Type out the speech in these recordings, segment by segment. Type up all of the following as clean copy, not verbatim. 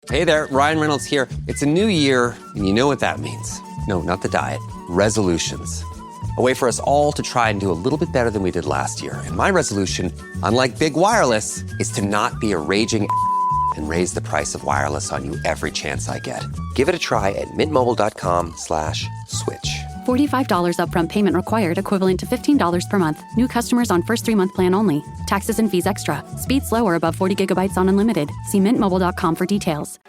Hey there, Ryan Reynolds here. It's a new year, and you know what that means. No, not the diet. Resolutions. A way for us all to try and do a little bit better than we did last year. And my resolution, unlike big wireless, is to not be a raging and raise the price of wireless on you every chance I get. Give it a try at mintmobile.com/switch. $45 upfront payment required, equivalent to $15 per month. New customers on first 3-month plan only. Taxes and fees extra. Speed slower above 40 gigabytes on unlimited. See mintmobile.com for details.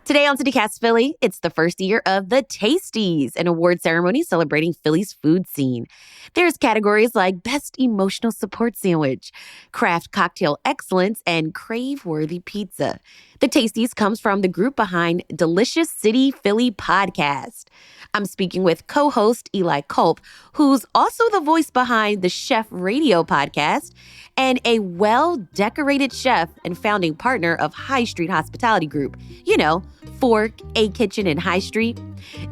Today on CityCast Philly, it's the first year of the Tasties, an award ceremony celebrating Philly's food scene. There's categories like Best Emotional Support Sandwich, Craft Cocktail Excellence, and Crave-Worthy Pizza. The Tasties comes from the group behind Delicious City Philly podcast. I'm speaking with co-host Eli Kulp, who's also the voice behind the Chef Radio podcast, and a well-decorated chef and founding partner of High Street Hospitality Group. You know, Fork, A Kitchen, and High Street.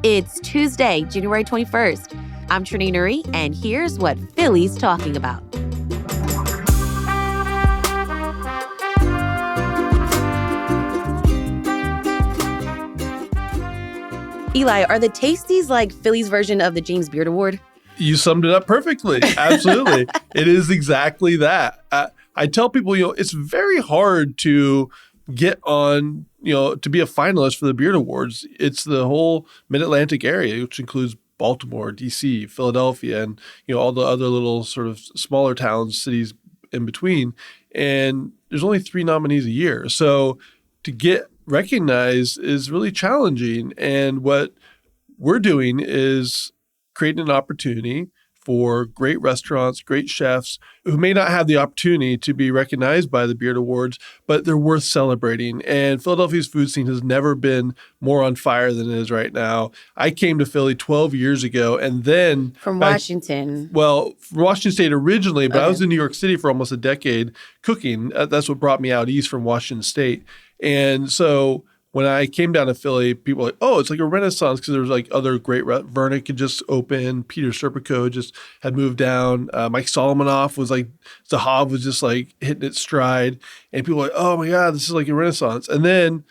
It's Tuesday, January 21st. I'm Trenae Nuri, and here's what Philly's talking about. Eli, are the Tasties like Philly's version of the James Beard Award? You summed it up perfectly. Absolutely. It is exactly that. I tell people, it's very hard to get on, to be a finalist for the Beard Awards. It's the whole Mid-Atlantic area, which includes Baltimore, D.C., Philadelphia, and, all the other little sort of smaller towns, cities in between. And there's only 3 nominees a year. So to get recognized is really challenging. And what we're doing is creating an opportunity for great restaurants, great chefs who may not have the opportunity to be recognized by the Beard Awards, but they're worth celebrating. And Philadelphia's food scene has never been more on fire than it is right now. I came to Philly 12 years ago and then— From Washington. From Washington State originally, but Okay. I was in New York City for almost a decade cooking. That's what brought me out east from Washington State. And so when I came down to Philly, people were like, oh, it's like a renaissance, because there was like other great— Vernick had just opened, Peter Serpico just had moved down, Mike Solomanoff was like— Zahav was just like hitting its stride, and people were like, oh my God, this is like a renaissance. And then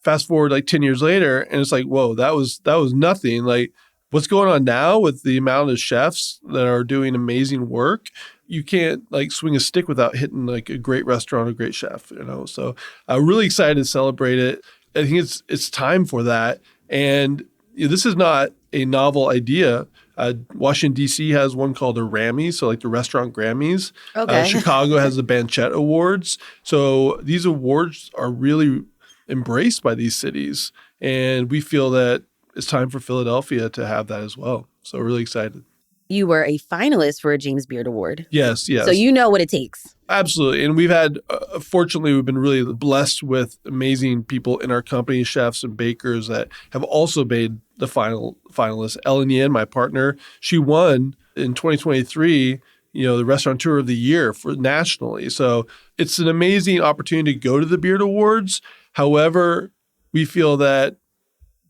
fast forward like 10 years later, and it's like, whoa, that was nothing. Like, what's going on now with the amount of chefs that are doing amazing work? You can't like swing a stick without hitting like a great restaurant, a great chef, So I'm really excited to celebrate it. I think it's time for that. And this is not a novel idea. Washington, D.C. has one called the Rammys, so like the restaurant Grammys. Okay. Chicago has the Banchette Awards. So these awards are really embraced by these cities. And we feel that it's time for Philadelphia to have that as well. So we're really excited. You were a finalist for a James Beard Award. Yes. So you know what it takes. Absolutely. And we've had, fortunately, we've been really blessed with amazing people in our company, chefs and bakers that have also made the finalists. Ellen Yin, my partner, she won in 2023, the Restaurateur of the Year for nationally. So it's an amazing opportunity to go to the Beard Awards. However, we feel that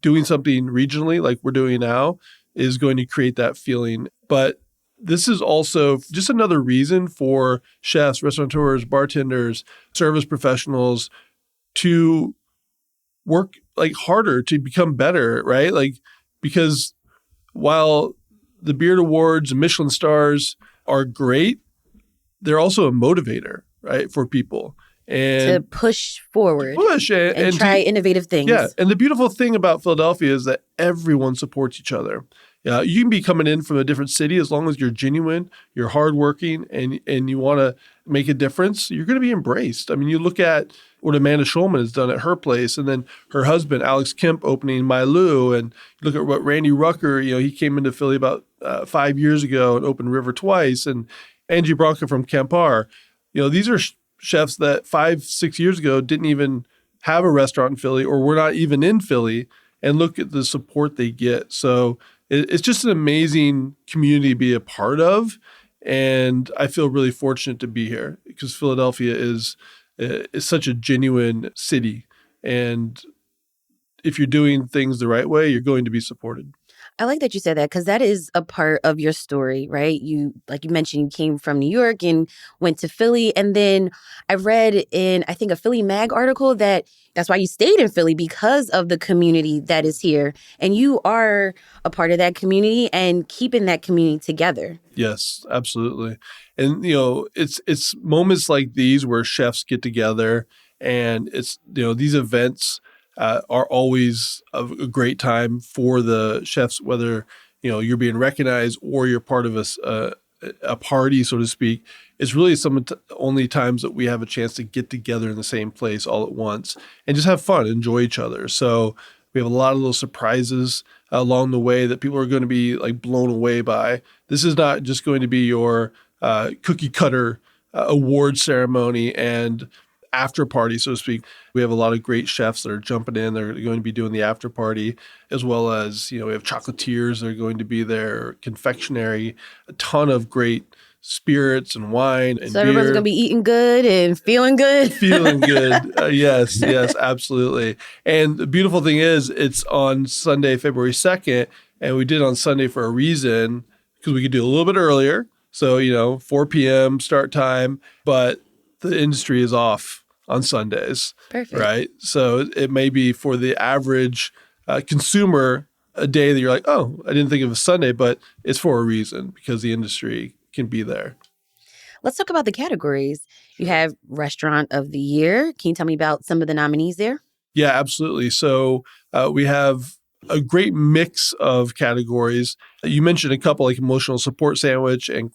doing something regionally like we're doing now is going to create that feeling. But this is also just another reason for chefs, restaurateurs, bartenders, service professionals to work like harder to become better, right? Like, because while the Beard Awards and Michelin stars are great, they're also a motivator, right, for people. And to push forward and try innovative things. Yeah. And the beautiful thing about Philadelphia is that everyone supports each other. You can be coming in from a different city as long as you're genuine, you're hardworking, and you want to make a difference, you're going to be embraced. I mean, you look at what Amanda Schulman has done at her place, and then her husband, Alex Kemp, opening Mylou, and you look at what Randy Rucker, he came into Philly about 5 years ago and opened River twice, and Angie Bronca from Campar. These are chefs that 5-6 years ago didn't even have a restaurant in Philly or were not even in Philly, and look at the support they get. So it's just an amazing community to be a part of. And I feel really fortunate to be here because Philadelphia is such a genuine city. And if you're doing things the right way, you're going to be supported. I like that you said that because that is a part of your story, right? Like you mentioned, you came from New York and went to Philly. And then I read in, I think, a Philly Mag article that's why you stayed in Philly because of the community that is here. And you are a part of that community and keeping that community together. Yes, absolutely. And, it's moments like these where chefs get together and these events are always a great time for the chefs, whether, you're being recognized or you're part of a party, so to speak. It's really only times that we have a chance to get together in the same place all at once and just have fun, enjoy each other. So we have a lot of little surprises along the way that people are going to be like blown away by. This is not just going to be your cookie cutter award ceremony and after party, so to speak. We have a lot of great chefs that are jumping in. They're going to be doing the after party, as well as, we have chocolatiers that are going to be there, confectionery, a ton of great spirits and wine and so everyone's beer. going to be eating good and feeling good. Feeling good. Yes, absolutely. And the beautiful thing is it's on Sunday, February 2nd, and we did it on Sunday for a reason because we could do a little bit earlier. So, 4 p.m. start time, but the industry is off on Sundays. Perfect. Right? So it may be for the average consumer a day that you're like, oh, I didn't think of a Sunday, but it's for a reason because the industry can be there. Let's talk about the categories. You have Restaurant of the Year. Can you tell me about some of the nominees there? Yeah, absolutely. So we have a great mix of categories. You mentioned a couple like Emotional Support Sandwich and,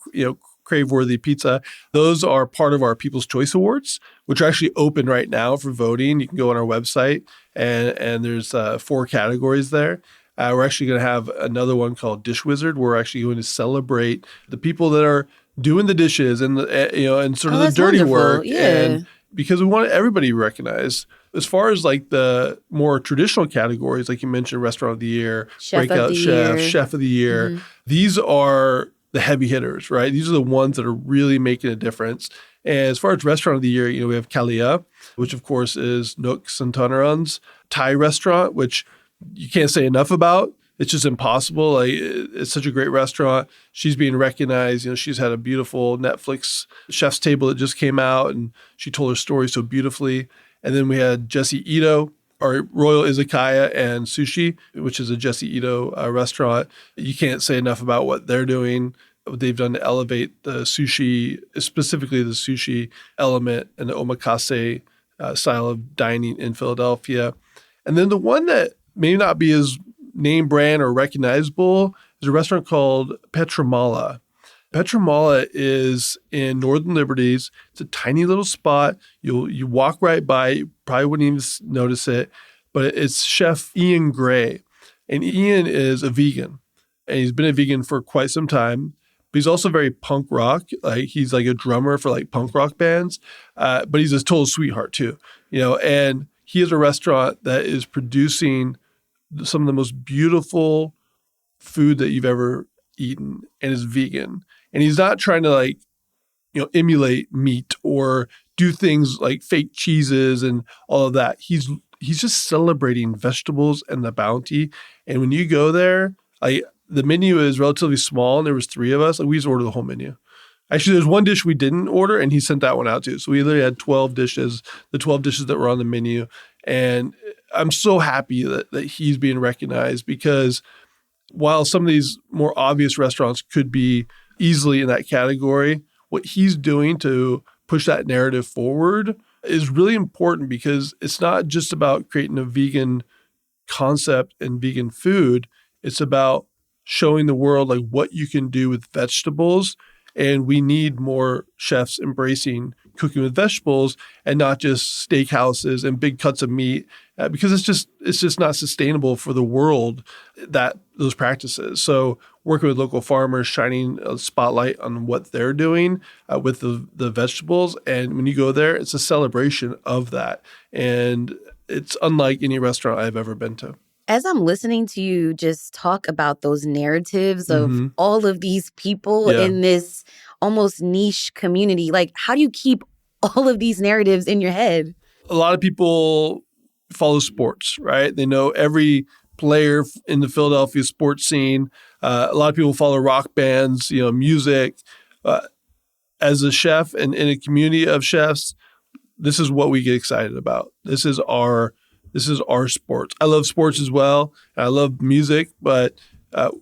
Crave-worthy pizza. Those are part of our People's Choice Awards, which are actually open right now for voting. You can go on our website and there's 4 categories there. We're actually going to have another one called Dish Wizard. We're actually going to celebrate the people that are doing the dishes and and sort of the dirty work. Yeah. And because we want everybody recognized. As far as like the more traditional categories, like you mentioned, Restaurant of the Year, Breakout Chef, Chef of the Year, these are the heavy hitters, right? These are the ones that are really making a difference. And as far as Restaurant of the Year, we have Kalia, which of course is Nook Santonaran's Thai restaurant, which you can't say enough about. It's just impossible. Like, it's such a great restaurant. She's being recognized. She's had a beautiful Netflix Chef's Table that just came out, and she told her story so beautifully. And then we had Jesse Ito, our Royal Izakaya and Sushi, which is a Jesse Ito restaurant. You can't say enough about what they're doing, what they've done to elevate the sushi, specifically the sushi element and the omakase style of dining in Philadelphia. And then the one that may not be as name brand or recognizable is a restaurant called Petramala. Petramala is in Northern Liberties. It's a tiny little spot. You walk right by, you probably wouldn't even notice it, but it's Chef Ian Gray. And Ian is a vegan, and he's been a vegan for quite some time. But he's also very punk rock. Like, he's like a drummer for like punk rock bands, but he's a total sweetheart too. And he has a restaurant that is producing some of the most beautiful food that you've ever eaten, and is vegan. And he's not trying to emulate meat or do things like fake cheeses and all of that. He's just celebrating vegetables and the bounty. And when you go there, the menu is relatively small, and there was 3 of us. We just ordered the whole menu. Actually, there's one dish we didn't order, and he sent that one out too. So we literally had 12 dishes, the 12 dishes that were on the menu. And I'm so happy that he's being recognized, because while some of these more obvious restaurants could be easily in that category, what he's doing to push that narrative forward is really important, because it's not just about creating a vegan concept and vegan food. It's about showing the world like what you can do with vegetables. And we need more chefs embracing cooking with vegetables and not just steakhouses and big cuts of meat, because it's just not sustainable for the world, those practices. So working with local farmers, shining a spotlight on what they're doing with the vegetables. And when you go there, it's a celebration of that. And it's unlike any restaurant I've ever been to. As I'm listening to you just talk about those narratives of all of these people in this almost niche community, like, how do you keep all of these narratives in your head? A lot of people follow sports, right? They know every player in the Philadelphia sports scene. A lot of people follow rock bands, music. As a chef and in a community of chefs, this is what we get excited about. This is our sports. I love sports as well. I love music, but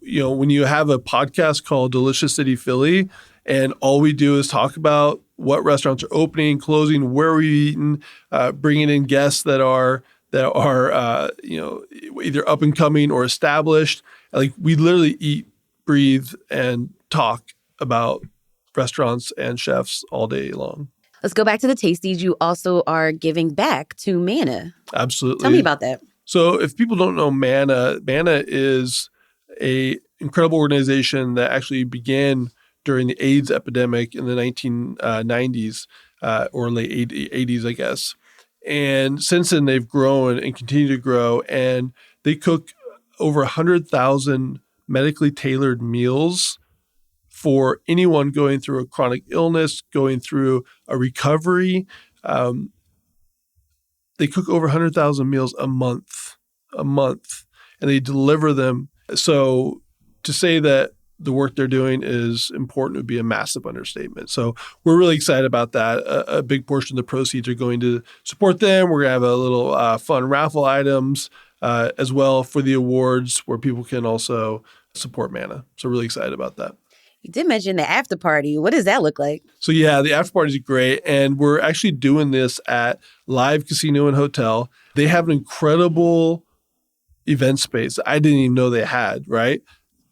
when you have a podcast called Delicious City Philly, and all we do is talk about what restaurants are opening, closing, where we've eaten, bringing in guests that are either up and coming or established. Like, we literally eat, breathe, and talk about restaurants and chefs all day long. Let's go back to the Tasties. You also are giving back to Manna. Absolutely. Tell me about that. So if people don't know Manna is a incredible organization that actually began during the AIDS epidemic in the 1990s or late 80s, I guess. And since then, they've grown and continue to grow. And they cook over 100,000 medically tailored meals for anyone going through a chronic illness, going through a recovery. They cook over 100,000 meals a month, and they deliver them. So to say that the work they're doing is important would be a massive understatement. So we're really excited about that. A big portion of the proceeds are going to support them. We're going to have a little fun raffle items as well for the awards where people can also support Manna. So really excited about that. You did mention the after party. What does that look like? So yeah, the after party is great. And we're actually doing this at Live Casino and Hotel. They have an incredible event space I didn't even know they had, right?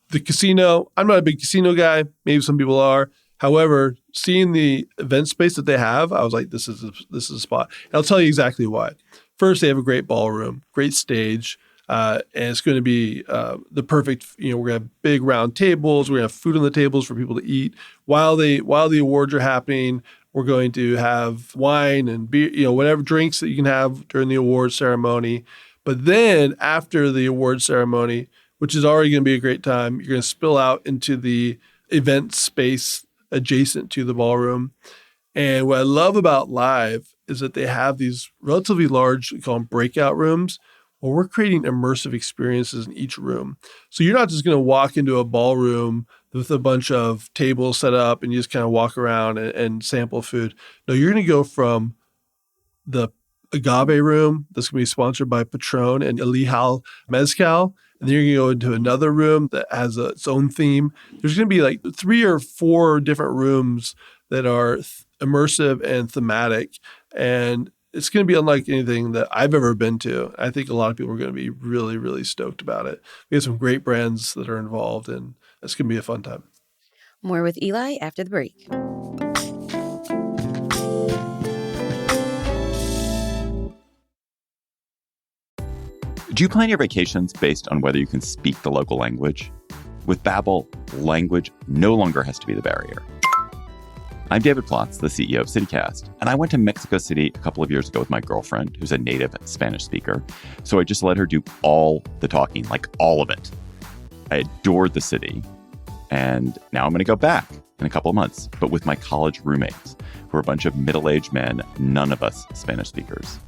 The casino, I'm not a big casino guy. Maybe some people are. However, seeing the event space that they have, I was like, this is a spot. And I'll tell you exactly why. First, they have a great ballroom, great stage. And it's going to be the perfect, we're going to have big round tables. We're going to have food on the tables for people to eat. While the awards are happening, we're going to have wine and beer, whatever drinks that you can have during the award ceremony. But then after the award ceremony, which is already going to be a great time, you're going to spill out into the event space adjacent to the ballroom. And what I love about Live is that they have these relatively large, we call them breakout rooms. Well, we're creating immersive experiences in each room. So you're not just going to walk into a ballroom with a bunch of tables set up and you just kind of walk around and sample food. No, you're going to go from the agave room that's going to be sponsored by Patron and Elihal Mezcal. And then you're going to go into another room that has its own theme. There's going to be like 3 or 4 different rooms that are immersive and thematic. And it's going to be unlike anything that I've ever been to. I think a lot of people are going to be really, really stoked about it. We have some great brands that are involved, and it's going to be a fun time. More with Eli after the break. Do you plan your vacations based on whether you can speak the local language? With Babbel, language no longer has to be the barrier. I'm David Plotz, the CEO of CityCast, and I went to Mexico City a couple of years ago with my girlfriend, who's a native Spanish speaker, so I just let her do all the talking, like all of it. I adored the city, and now I'm going to go back in a couple of months, but with my college roommates, who are a bunch of middle-aged men, none of us Spanish speakers.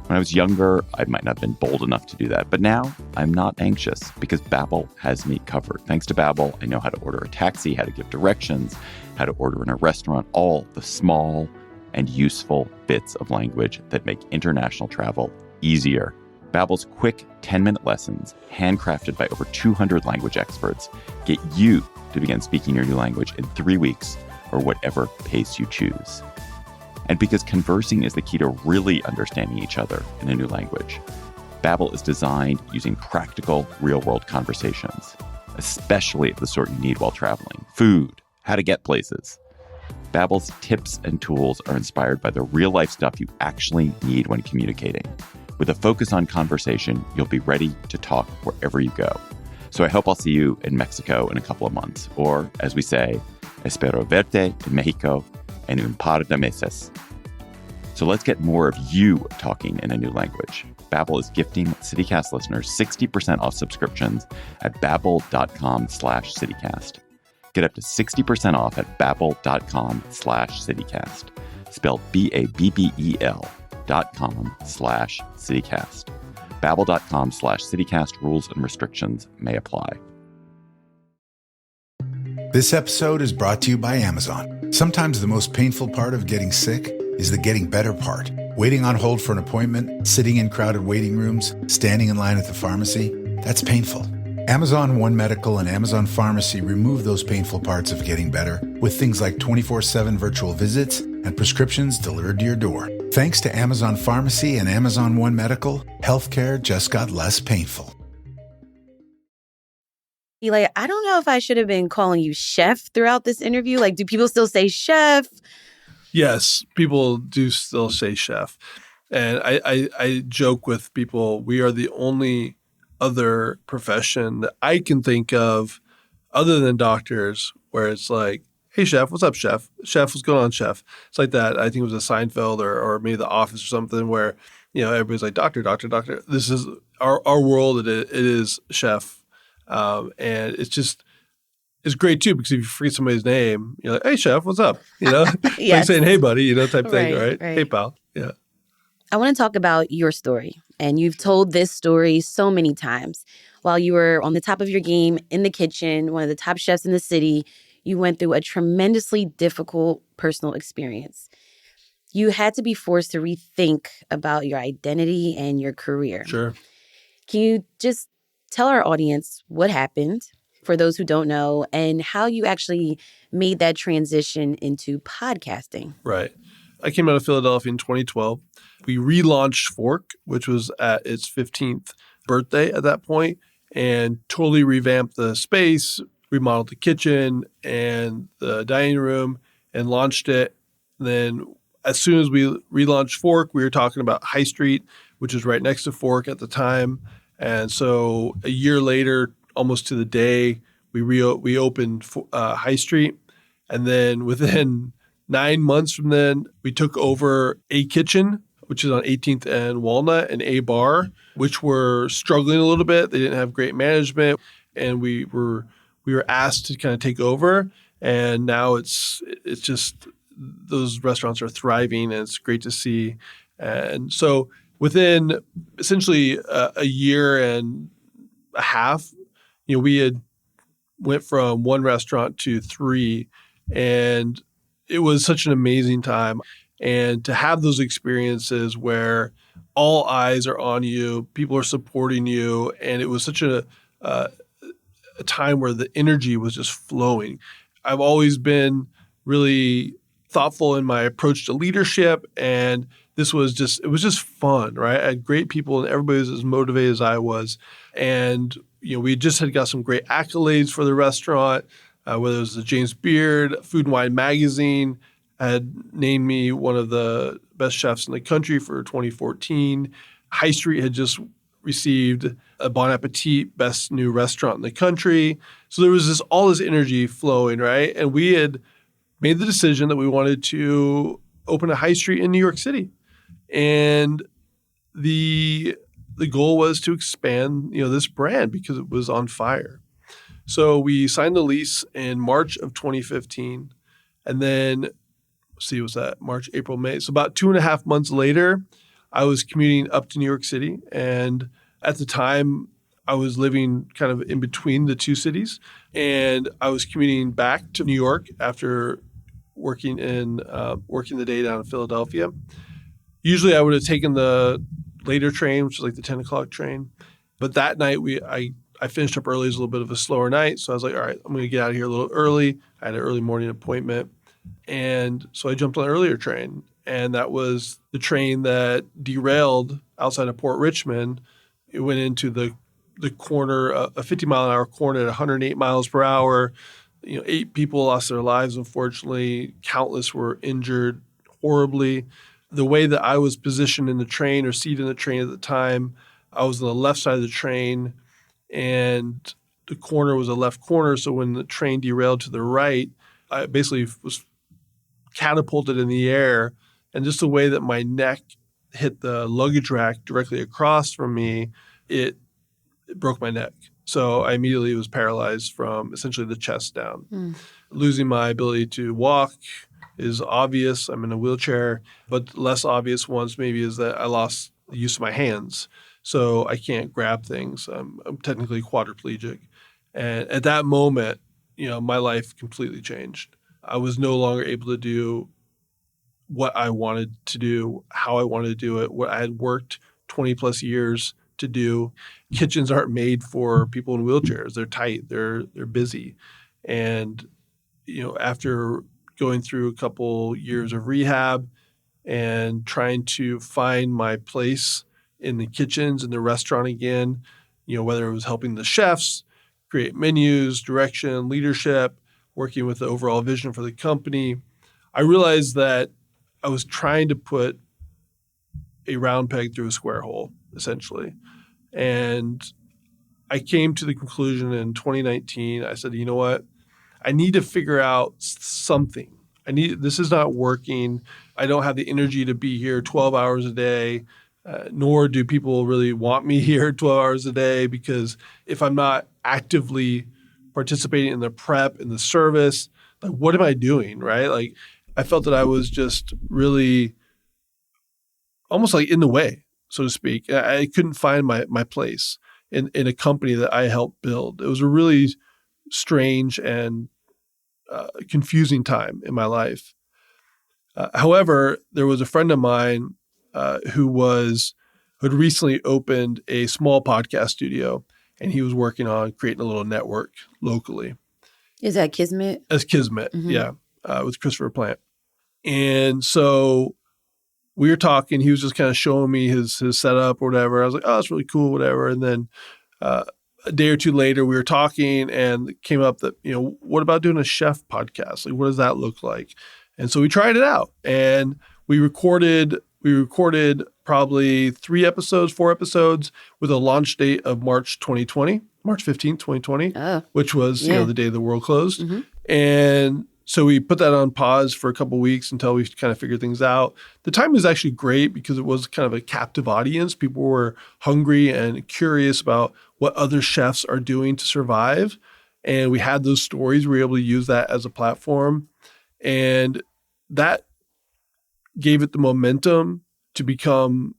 When I was younger, I might not have been bold enough to do that, but now I'm not anxious because Babbel has me covered. Thanks to Babbel, I know how to order a taxi, how to give directions, how to order in a restaurant, all the small and useful bits of language that make international travel easier. Babbel's quick 10-minute lessons, handcrafted by over 200 language experts, get you to begin speaking your new language in 3 weeks or whatever pace you choose. And because conversing is the key to really understanding each other in a new language, Babbel is designed using practical, real-world conversations, especially the sort you need while traveling. Food, how to get places. Babbel's tips and tools are inspired by the real-life stuff you actually need when communicating. With a focus on conversation, you'll be ready to talk wherever you go. So I hope I'll see you in Mexico in a couple of months. Or, as we say, espero verte en Mexico en un par de meses. So let's get more of you talking in a new language. Babbel is gifting CityCast listeners 60% off subscriptions at babbel.com/citycast. Get up to 60% off at babbel.com/citycast. Spelled BABBEL.com/citycast. Babbel.com/CityCast. Rules and restrictions may apply. This episode is brought to you by Amazon. Sometimes the most painful part of getting sick is the getting better part. Waiting on hold for an appointment, sitting in crowded waiting rooms, standing in line at the pharmacy, that's painful. Amazon One Medical and Amazon Pharmacy remove those painful parts of getting better with things like 24/7 virtual visits and prescriptions delivered to your door. Thanks to Amazon Pharmacy and Amazon One Medical, healthcare just got less painful. Eli, I don't know if I should have been calling you chef throughout this interview. Like, do people still say chef? Yes, people do still say chef. And I joke with people, we are the only other profession that I can think of other than doctors where it's like, hey, chef, what's up, chef? Chef, what's going on, chef? It's like that. I think it was a Seinfeld or maybe The Office or something where, everybody's like, doctor, doctor, doctor. This is our world. It is chef. And it's great too, because if you forget somebody's name, you're like, hey, chef, what's up? Yes. Like saying, hey, buddy, type thing, right? Right. Hey, pal. Yeah. I want to talk about your story. And you've told this story so many times. While you were on the top of your game in the kitchen, one of the top chefs in the city, you went through a tremendously difficult personal experience. You had to be forced to rethink about your identity and your career. Sure. Can you just tell our audience what happened, for those who don't know, and how you actually made that transition into podcasting? Right. I came out of Philadelphia in 2012. We relaunched Fork, which was at its 15th birthday at that point, and totally revamped the space, remodeled the kitchen and the dining room, and launched it. Then as soon as we relaunched Fork, we were talking about High Street, which was right next to Fork at the time. And so a year later, almost to the day, we opened High Street. And then within 9 months from then, we took over A Kitchen, which is on 18th and Walnut, and A Bar, which were struggling a little bit. They didn't have great management, and we were asked to kind of take over. And now it's just those restaurants are thriving, and it's great to see. And so within essentially a year and a half, we had went from one restaurant to three, and it was such an amazing time. And to have those experiences where all eyes are on you, people are supporting you, and it was such a time where the energy was just flowing. I've always been really thoughtful in my approach to leadership, and it was just fun, right? I had great people, and everybody was as motivated as I was. And we just had got some great accolades for the restaurant, whether it was the James Beard Food and Wine magazine had named me one of the best chefs in the country for 2014. High Street had just received a Bon Appetit Best New Restaurant in the country. So there was all this energy flowing, right? And we had made the decision that we wanted to open a High Street in New York City. And the goal was to expand, this brand because it was on fire. So we signed the lease in March of 2015. And then, was that March, April, May? So about 2.5 months later, I was commuting up to New York City. And at the time, I was living kind of in between the two cities. And I was commuting back to New York after working the day down in Philadelphia. Usually I would have taken the later train, which is like the 10 o'clock train. But that night, I finished up early. It was a little bit of a slower night. So I was like, all right, I'm going to get out of here a little early. I had an early morning appointment. And so I jumped on an earlier train. And that was the train that derailed outside of Port Richmond. It went into the corner, a 50-mile-an-hour corner at 108 miles per hour. 8 people lost their lives, unfortunately. Countless were injured horribly. The way that I was positioned in the train or seated in the train at the time, I was on the left side of the train, and the corner was a left corner. So when the train derailed to the right, I basically was catapulted in the air. And just the way that my neck hit the luggage rack directly across from me, it broke my neck. So I immediately was paralyzed from essentially the chest down. Losing my ability to walk is obvious. I'm in a wheelchair, but less obvious ones maybe is that I lost the use of my hands. so I can't grab things. I'm technically quadriplegic. And at that moment, my life completely changed. I was no longer able to do what I wanted to do, how I wanted to do it, what I had worked 20 plus years to do. Kitchens aren't made for people in wheelchairs. They're tight, they're busy. And, after going through a couple years of rehab and trying to find my place in the kitchens in the restaurant again, whether it was helping the chefs create menus, direction, leadership, working with the overall vision for the company, I realized that I was trying to put a round peg through a square hole, essentially. And I came to the conclusion in 2019, I said, you know what? I need to figure out something. This is not working. I don't have the energy to be here 12 hours a day, nor do people really want me here 12 hours a day, because if I'm not actively participating in the prep, in the service, like what am I doing, right? Like I felt that I was just really almost like in the way, so to speak. I couldn't find my place in a company that I helped build. It was a really strange and confusing time in my life. However, there was a friend of mine who had recently opened a small podcast studio, and he was working on creating a little network locally. Is that Kismet? As Kismet, yeah, with Christopher Plant. And so we were talking. He was just kind of showing me his setup or whatever. I was like, oh, that's really cool, whatever. And then a day or two later, we were talking, and it came up that, what about doing a chef podcast? Like, what does that look like? And so we tried it out, and we recorded probably 4 episodes with a launch date of March 15th, 2020, which was, the day the world closed. Mm-hmm. And so we put that on pause for a couple of weeks until we kind of figured things out. The time was actually great because it was kind of a captive audience. People were hungry and curious about what other chefs are doing to survive. And we had those stories. We were able to use that as a platform. And that gave it the momentum to become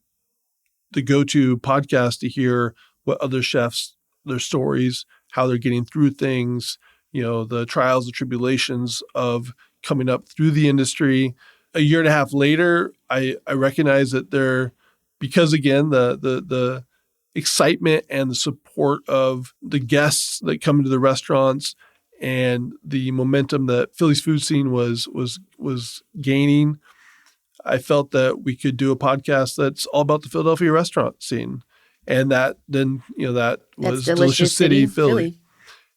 the go-to podcast to hear what other chefs, their stories, how they're getting through things, the trials and tribulations of coming up through the industry. A year and a half later, I recognize that because again, the excitement and the support of the guests that come into the restaurants and the momentum that Philly's food scene was gaining, I felt that we could do a podcast that's all about the Philadelphia restaurant scene. And that was Delicious City, Philly.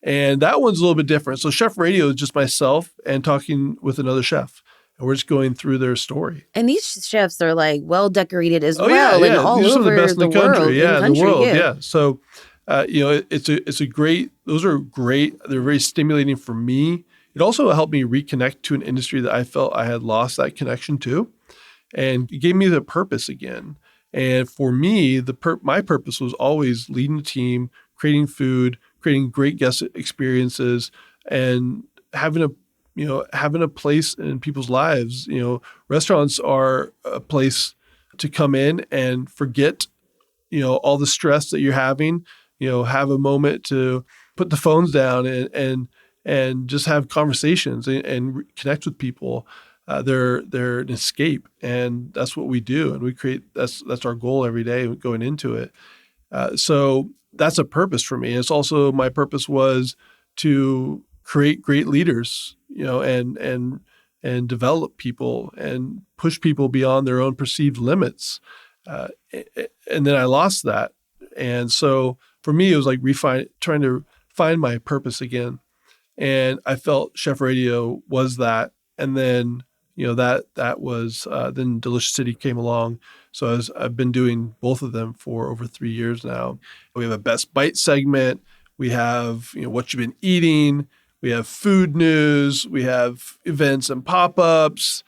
And that one's a little bit different. So Chef Radio is just myself and talking with another chef. And we're just going through their story. And these chefs are like well decorated as well. Yeah. And all these over are the best in the country. World, yeah, in the world. Yeah. Yeah. So, it's a great, those are great. They're very stimulating for me. It also helped me reconnect to an industry that I felt I had lost that connection to. And it gave me the purpose again. And for me, my purpose was always leading a team, creating food, creating great guest experiences, and having a place in people's lives. Restaurants are a place to come in and forget, all the stress that you're having. Have a moment to put the phones down and just have conversations and connect with people. They're an escape, and that's what we do. And we create, that's our goal every day going into it. So that's a purpose for me. It's also, my purpose was to create great leaders, and develop people and push people beyond their own perceived limits. And then I lost that. And so for me, it was like trying to find my purpose again. And I felt Chef Radio was that. And then, that was, then Delicious City came along. So I've been doing both of them for over 3 years now. We have a Best Bite segment. We have, what you've been eating. We have food news. We have events and pop-ups.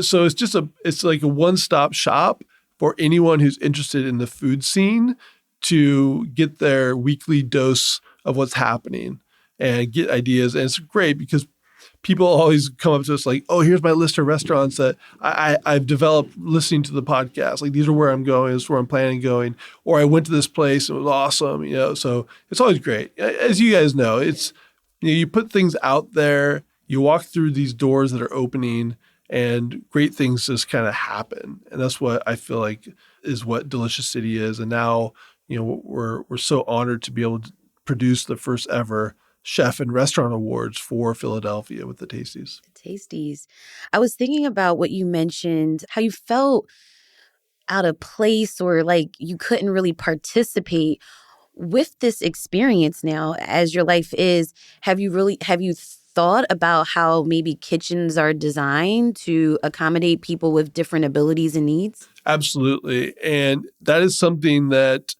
So it's like a one-stop shop for anyone who's interested in the food scene to get their weekly dose of what's happening and get ideas. And it's great because people always come up to us like, oh, here's my list of restaurants that I've developed listening to the podcast. Like, these are where I'm going. This is where I'm planning on going. Or I went to this place. It was awesome. So it's always great. As you guys know, it's, you put things out there, you walk through these doors that are opening, and great things just kind of happen. And that's what I feel like is what Delicious City is. And now, we're so honored to be able to produce the first ever chef and restaurant awards for Philadelphia with the Tasties. Tasties. I was thinking about what you mentioned, how you felt out of place or like you couldn't really participate with this experience now as your life is. Have you thought about how maybe kitchens are designed to accommodate people with different abilities and needs? Absolutely. And that is something that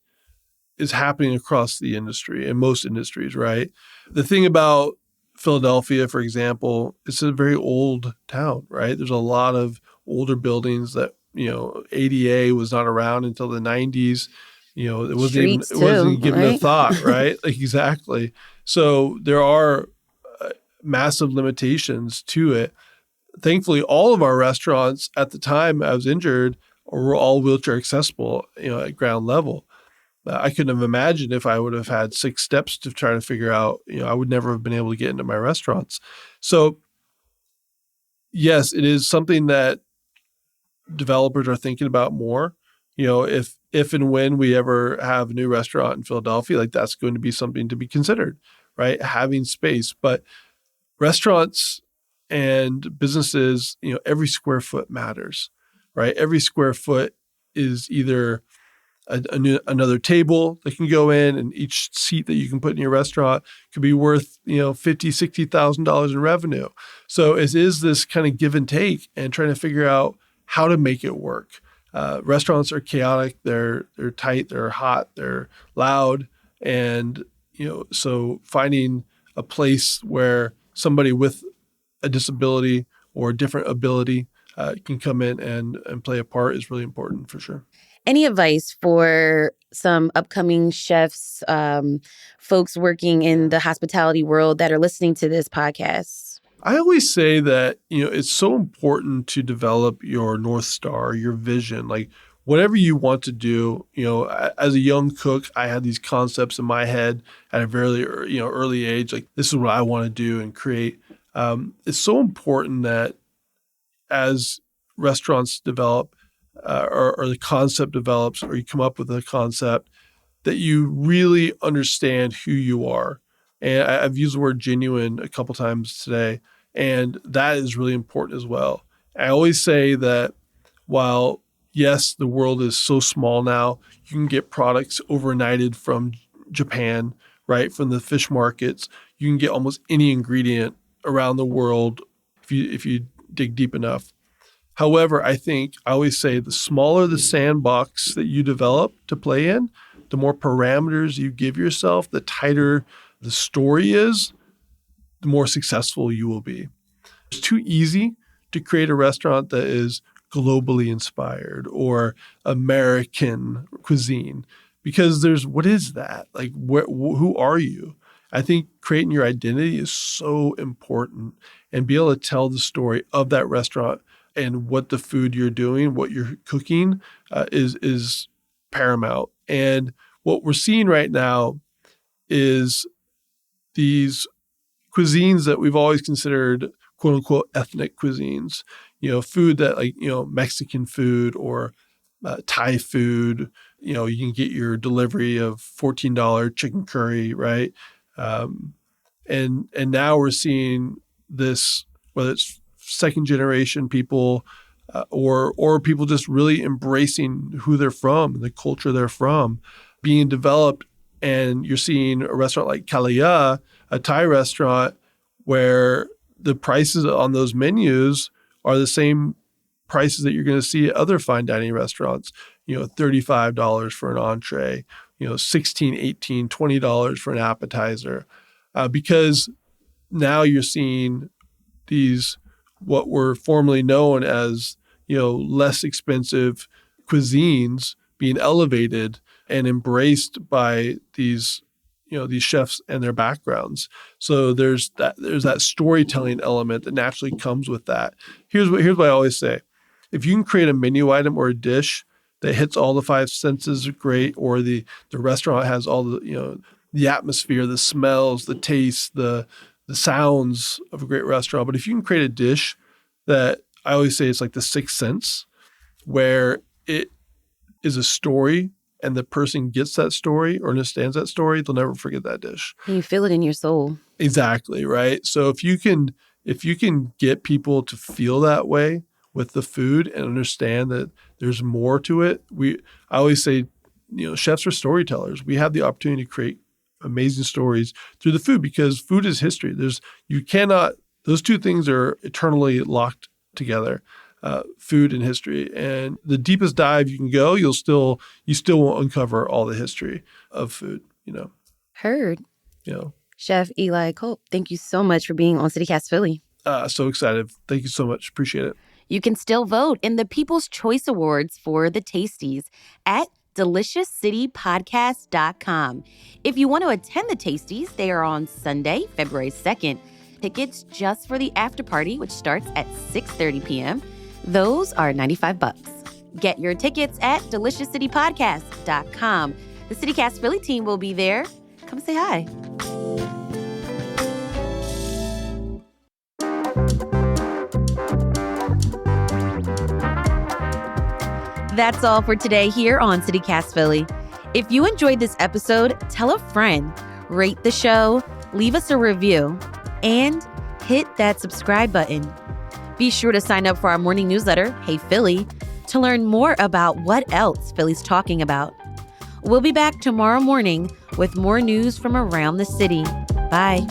is happening across the industry and most industries, right? The thing about Philadelphia, for example, it's a very old town, right? There's a lot of older buildings that, ADA was not around until the 90s. It wasn't even given a thought, right? Like, exactly. So there are massive limitations to it. Thankfully, all of our restaurants at the time I was injured were all wheelchair accessible, at ground level. I couldn't have imagined if I would have had 6 steps to try to figure out, I would never have been able to get into my restaurants. So yes, it is something that developers are thinking about more. If and when we ever have a new restaurant in Philadelphia, like, that's going to be something to be considered, right? Having space. But restaurants and businesses, every square foot matters, right? Every square foot is either another table that can go in, and each seat that you can put in your restaurant could be worth, $50,000, $60,000 in revenue. So it is this kind of give and take and trying to figure out how to make it work. Restaurants are chaotic. They're tight. They're hot. They're loud. And, so finding a place where somebody with a disability or a different ability can come in and play a part is really important for sure. Any advice for some upcoming chefs, folks working in the hospitality world that are listening to this podcast? I always say that, it's so important to develop your North Star, your vision, like whatever you want to do. As a young cook, I had these concepts in my head at a very, early age, like, this is what I want to do and create. It's so important that as restaurants develop, or the concept develops, or you come up with a concept, that you really understand who you are. And I've used the word genuine a couple times today, and that is really important as well. I always say that while, yes, the world is so small now, you can get products overnighted from Japan, right? From the fish markets. You can get almost any ingredient around the world if you dig deep enough. However, I always say the smaller the sandbox that you develop to play in, the more parameters you give yourself, the tighter the story is, the more successful you will be. It's too easy to create a restaurant that is globally inspired or American cuisine, because what is that? Like, who are you? I think creating your identity is so important, and be able to tell the story of that restaurant and what the food you're doing, what you're cooking is paramount. And what we're seeing right now is these cuisines that we've always considered quote unquote ethnic cuisines, food that Mexican food or Thai food, you can get your delivery of $14 chicken curry, right? And now we're seeing this, whether it's second generation people or people just really embracing who they're from, the culture they're from, being developed. And you're seeing a restaurant like Kalia, a Thai restaurant, where the prices on those menus are the same prices that you're going to see at other fine dining restaurants. $35 for an entree, $16, $18, $20 for an appetizer, because now you're seeing these what were formerly known as less expensive cuisines being elevated and embraced by these these chefs and their backgrounds. So there's that storytelling element that naturally comes with that. Here's what I always say. If you can create a menu item or a dish that hits all the five senses, great, or the restaurant has all the atmosphere, the smells, the tastes, the sounds of a great restaurant. But if you can create a dish that, I always say, it's like the sixth sense, where it is a story and the person gets that story or understands that story, they'll never forget that dish. And you feel it in your soul. Exactly, right? So if you can get people to feel that way with the food and understand that there's more to it, I always say, chefs are storytellers. We have the opportunity to create amazing stories through the food, because food is history. Those two things are eternally locked together, food and history. And the deepest dive you can go, you still won't uncover all the history of food, Heard. Chef Eli Kulp, thank you so much for being on CityCast Philly. So excited. Thank you so much. Appreciate it. You can still vote in the People's Choice Awards for the Tasties at deliciouscitypodcast.com. If you want to attend the Tasties, they are on Sunday, February 2nd. Tickets just for the after party, which starts at 6:30 p.m. Those are $95. Get your tickets at deliciouscitypodcast.com. The CityCast Philly team will be there. Come say hi. That's all for today here on CityCast Philly. If you enjoyed this episode, tell a friend, rate the show, leave us a review, and hit that subscribe button. Be sure to sign up for our morning newsletter, Hey Philly, to learn more about what else Philly's talking about. We'll be back tomorrow morning with more news from around the city. Bye.